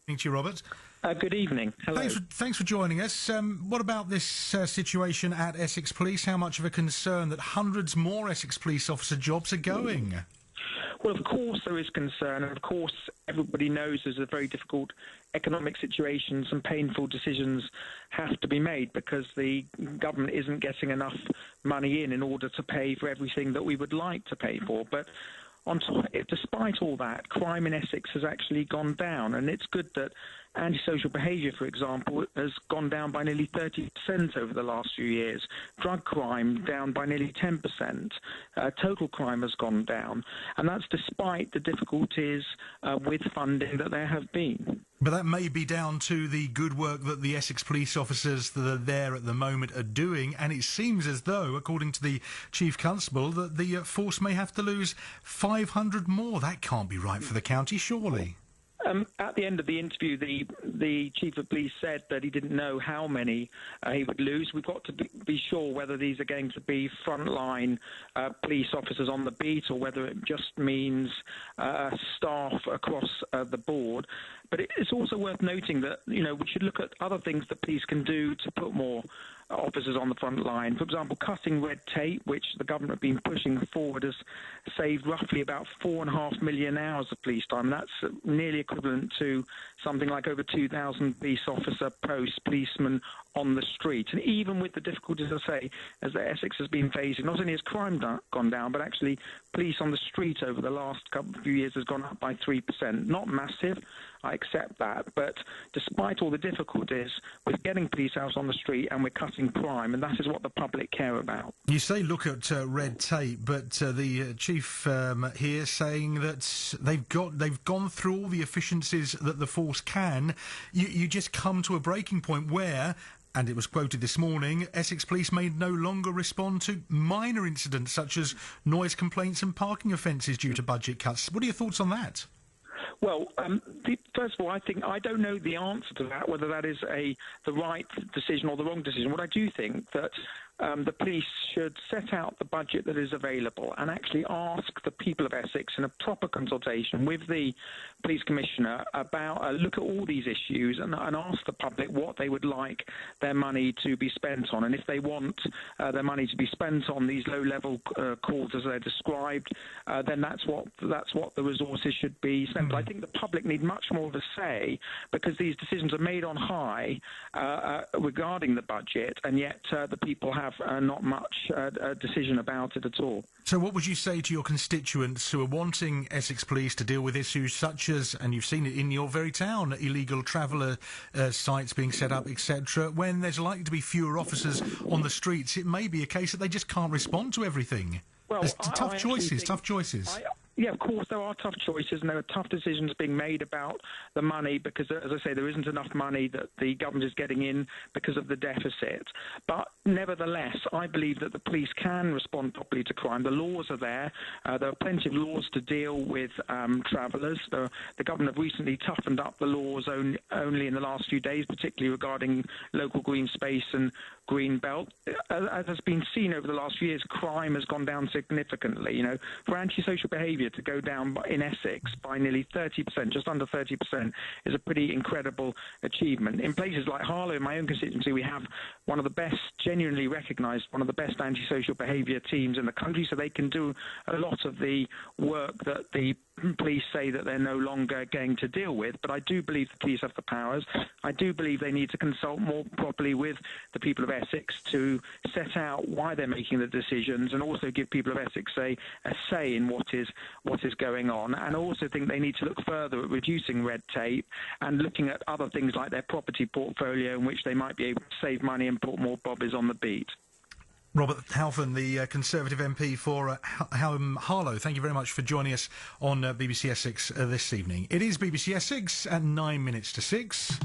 Thank you, Robert. Good evening. Hello. Thanks for joining us. What about this situation at Essex Police? How much of a concern that hundreds more Essex Police officer jobs are going? Well, of course there is concern, and of course everybody knows there's a very difficult economic situation. Some painful decisions have to be made because the government isn't getting enough money in order to pay for everything that we would like to pay for. But despite all that, crime in Essex has actually gone down, and it's good that antisocial behaviour, for example, has gone down by nearly 30% over the last few years. Drug crime down by nearly 10%. Total crime has gone down, and that's despite the difficulties with funding that there have been. But that may be down to the good work that the Essex police officers that are there at the moment are doing, and it seems as though, according to the Chief Constable, that the force may have to lose 500 more. That can't be right for the county, surely. At the end of the interview, the Chief of Police said that he didn't know how many he would lose. We've got to be sure whether these are going to be frontline police officers on the beat or whether it just means staff across the board. But it's also worth noting that, we should look at other things that police can do to put more officers on the front line. For example, cutting red tape, which the government have been pushing forward, has saved roughly about 4.5 million hours of police time. That's nearly equivalent to something like over 2,000 police officer posts, policemen on the street. And even with the difficulties, I say, as the Essex has been facing, not only has crime gone down, but actually police on the street over the last few years has gone up by 3%. Not massive, I accept that, but despite all the difficulties, we're getting police out on the street and we're cutting crime, and that is what the public care about. You say look at red tape, but the chief here saying that they've gone through all the efficiencies that the force can. You just come to a breaking point where, and it was quoted this morning, Essex Police may no longer respond to minor incidents such as noise complaints and parking offences due to budget cuts. What are your thoughts on that? Well, first of all, I don't know the answer to that, whether that is the right decision or the wrong decision. What I do think that the police should set out the budget that is available and actually ask the people of Essex in a proper consultation with the police commissioner about look at all these issues and ask the public what they would like their money to be spent on. And if they want their money to be spent on these low-level calls as they're described, then that's what the resources should be spent. But I think the public need much more of a say because these decisions are made on high regarding the budget, and yet the people have not much decision about it at all. So what would you say to your constituents who are wanting Essex Police to deal with issues such as, and you've seen it in your very town, illegal traveller sites being set up, etc., when there's likely to be fewer officers on the streets? It may be a case that they just can't respond to everything. Well, There's tough choices. Yeah, of course, there are tough choices and there are tough decisions being made about the money because, as I say, there isn't enough money that the government is getting in because of the deficit. But nevertheless, I believe that the police can respond properly to crime. The laws are there. There are plenty of laws to deal with travellers. The government have recently toughened up the laws only in the last few days, particularly regarding local green space and green belt. As has been seen over the last few years, crime has gone down significantly. For antisocial behaviour to go down in Essex by nearly 30%, just under 30%, is a pretty incredible achievement. In places like Harlow, in my own constituency, we have one of the best, genuinely recognised, one of the best antisocial behaviour teams in the country, so they can do a lot of the work that the police say that they're no longer going to deal with. But I do believe the police have the powers. I do believe they need to consult more properly with the people of Essex to set out why they're making the decisions and also give people of Essex a say in what is going on. And I also think they need to look further at reducing red tape and looking at other things like their property portfolio in which they might be able to save money and put more bobbies on the beat. Robert Halfon, the Conservative MP for Harlow, thank you very much for joining us on BBC Essex this evening. It is BBC Essex at 9 minutes to 6.